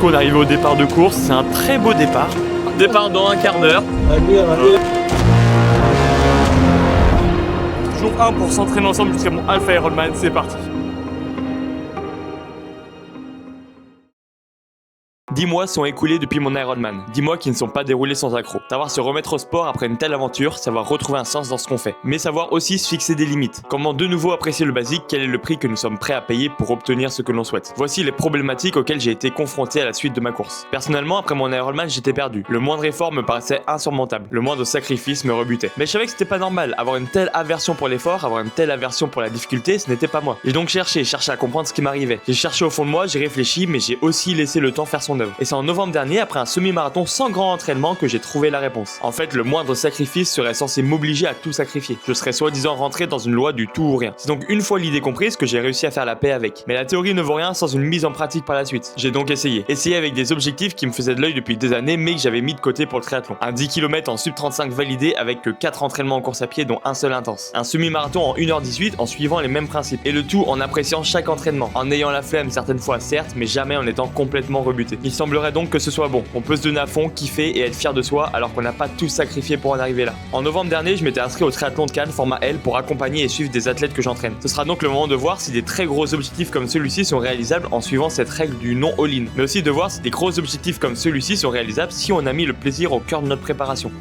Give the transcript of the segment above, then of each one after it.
coup on est arrivé au départ de course, c'est un très beau départ. Départ dans un quart d'heure. Jour 1 pour s'entraîner ensemble jusqu'à mon Alpha Ironman, c'est parti. 10 mois sont écoulés depuis mon Ironman. 10 mois qui ne sont pas déroulés sans accroc. Savoir se remettre au sport après une telle aventure, savoir retrouver un sens dans ce qu'on fait. Mais savoir aussi se fixer des limites. Comment de nouveau apprécier le basique, quel est le prix que nous sommes prêts à payer pour obtenir ce que l'on souhaite. Voici les problématiques auxquelles j'ai été confronté à la suite de ma course. Personnellement, après mon Ironman, j'étais perdu. Le moindre effort me paraissait insurmontable. Le moindre sacrifice me rebutait. Mais je savais que c'était pas normal. Avoir une telle aversion pour l'effort, avoir une telle aversion pour la difficulté, ce n'était pas moi. J'ai donc cherché à comprendre ce qui m'arrivait. J'ai cherché au fond de moi, j'ai réfléchi, mais j'ai aussi laissé le temps faire son œuvre. Et c'est en novembre dernier, après un semi-marathon sans grand entraînement, que j'ai trouvé la réponse. En fait, le moindre sacrifice serait censé m'obliger à tout sacrifier. Je serais soi-disant rentré dans une loi du tout ou rien. C'est donc une fois l'idée comprise que j'ai réussi à faire la paix avec. Mais la théorie ne vaut rien sans une mise en pratique par la suite. J'ai donc essayé. Essayé avec des objectifs qui me faisaient de l'œil depuis des années, mais que j'avais mis de côté pour le triathlon. Un 10 km en sub 35 validé avec que 4 entraînements en course à pied, dont un seul intense. Un semi-marathon en 1h18 en suivant les mêmes principes. Et le tout en appréciant chaque entraînement. En ayant la flemme certaines fois, certes, mais jamais en étant complètement rebuté. Il semblerait donc que ce soit bon. On peut se donner à fond, kiffer et être fier de soi alors qu'on n'a pas tout sacrifié pour en arriver là. En novembre dernier, je m'étais inscrit au triathlon de Cannes format L pour accompagner et suivre des athlètes que j'entraîne. Ce sera donc le moment de voir si des très gros objectifs comme celui-ci sont réalisables en suivant cette règle du non all-in, mais aussi de voir si des gros objectifs comme celui-ci sont réalisables si on a mis le plaisir au cœur de notre préparation.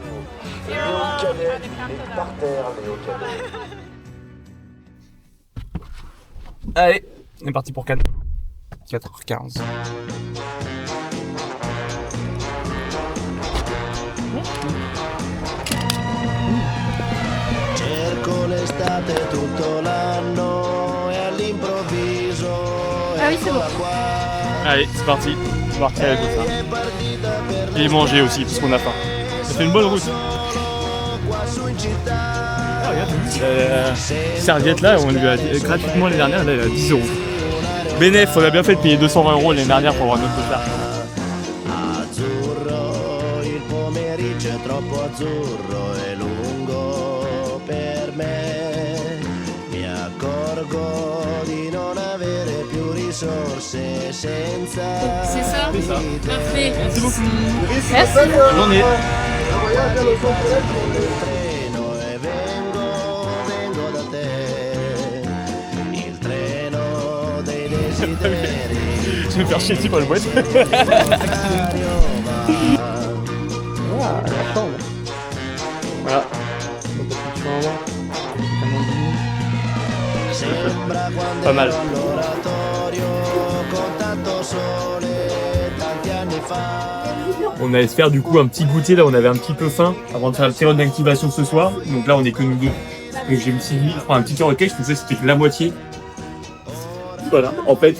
Allez, on est parti pour Cannes. 4h15. Ah oui, c'est bon. Allez, c'est parti. On va retirer tout ça. Et manger aussi, parce qu'on a faim. Ça fait une bonne route. Ah, regarde, serviette là, on lui a gratuitement l'année dernière, là elle a 10 €. Bénéf, on a bien fait de payer 220 € l'année dernière pour avoir notre départ. C'est ça. Parfait. Merci beaucoup. Merci. Bonne journée. Je vais me faire chier dessus par le boîte. Voilà. Pas mal. On allait se faire du coup un petit goûter, là on avait un petit peu faim avant de faire le période d'activation ce soir. Donc là on est que nous deux. Et j'ai me suis dit, je prends un petit cœur au cake, je pensais que c'était que la moitié. Voilà, en fait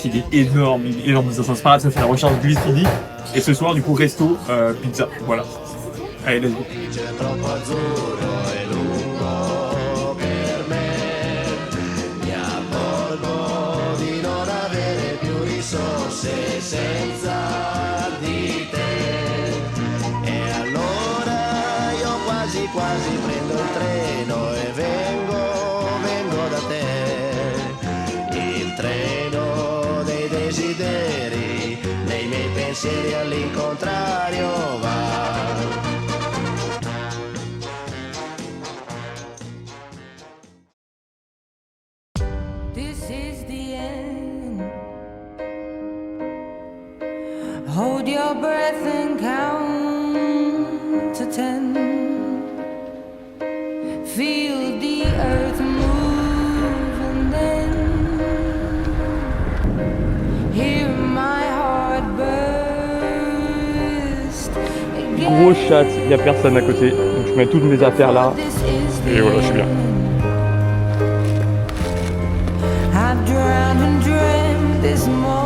il est énorme, Ça c'est pas grave, ça fait la recharge glycémique. Et ce soir du coup resto, pizza, voilà. Allez, let's go. Quasi prendo il treno e vengo da te, il treno dei desideri, dei miei pensieri all'incontrario va. This is the end. Hold your breath and count to 10. Feel the earth move and then hear my heart burst again. Gros chat, il n'y a personne à côté. Donc je mets toutes mes affaires là. Et voilà, je suis bien. I've drowned and dreamt this moment.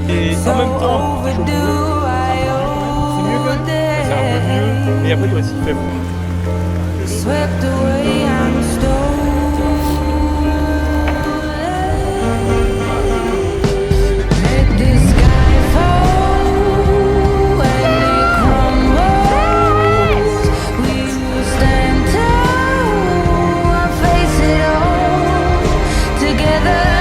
Et en même temps, c'est mieux quand même. C'est un peu mieux. Et après, il doit s'y faire. Swept away and stolen. Let the sky fall when it crumbles. We will stand tall and face it all together.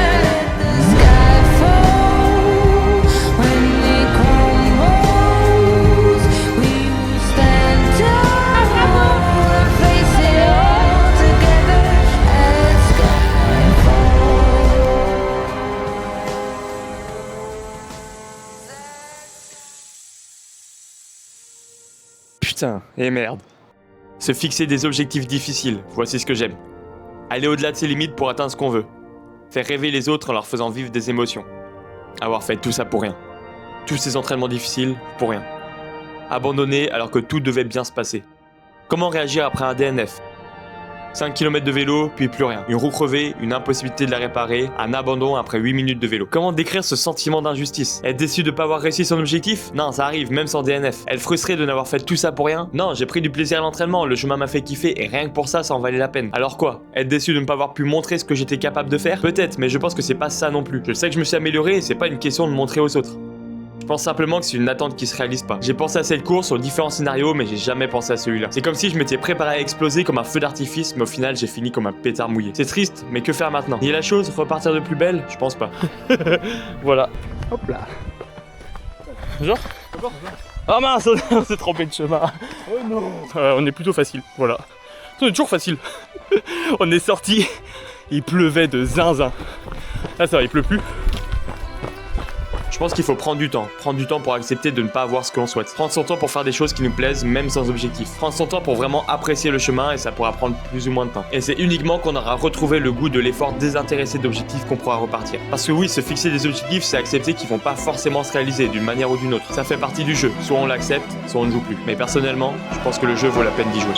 Putain, et merde. Se fixer des objectifs difficiles, voici ce que j'aime. Aller au-delà de ses limites pour atteindre ce qu'on veut. Faire rêver les autres en leur faisant vivre des émotions. Avoir fait tout ça pour rien. Tous ces entraînements difficiles pour rien. Abandonner alors que tout devait bien se passer. Comment réagir après un DNF ? 5 km de vélo, puis plus rien. Une roue crevée, une impossibilité de la réparer, un abandon après 8 minutes de vélo. Comment décrire ce sentiment d'injustice ? Être déçu de ne pas avoir réussi son objectif ? Non, ça arrive, même sans DNF. Être frustré de n'avoir fait tout ça pour rien ? Non, j'ai pris du plaisir à l'entraînement, le chemin m'a fait kiffer et rien que pour ça, ça en valait la peine. Alors quoi ? Être déçu de ne pas avoir pu montrer ce que j'étais capable de faire ? Peut-être, mais je pense que c'est pas ça non plus. Je sais que je me suis amélioré et c'est pas une question de montrer aux autres. Je pense simplement que c'est une attente qui se réalise pas. J'ai pensé à cette course, aux différents scénarios, mais j'ai jamais pensé à celui-là. C'est comme si je m'étais préparé à exploser comme un feu d'artifice, mais au final j'ai fini comme un pétard mouillé. C'est triste, mais que faire maintenant ? Nier la chose, repartir de plus belle ? Je pense pas. Voilà. Hop là. Bonjour. Ah mince, on s'est trompé de chemin. Oh non. On est plutôt facile, voilà. On est toujours facile. On est sorti, il pleuvait de zinzin. Là ça va, il pleut plus. Je pense qu'il faut prendre du temps pour accepter de ne pas avoir ce que l'on souhaite. Prendre son temps pour faire des choses qui nous plaisent, même sans objectif. Prendre son temps pour vraiment apprécier le chemin et ça pourra prendre plus ou moins de temps. Et c'est uniquement qu'on aura retrouvé le goût de l'effort désintéressé d'objectifs qu'on pourra repartir. Parce que oui, se fixer des objectifs, c'est accepter qu'ils vont pas forcément se réaliser d'une manière ou d'une autre. Ça fait partie du jeu. Soit on l'accepte, soit on ne joue plus. Mais personnellement, je pense que le jeu vaut la peine d'y jouer.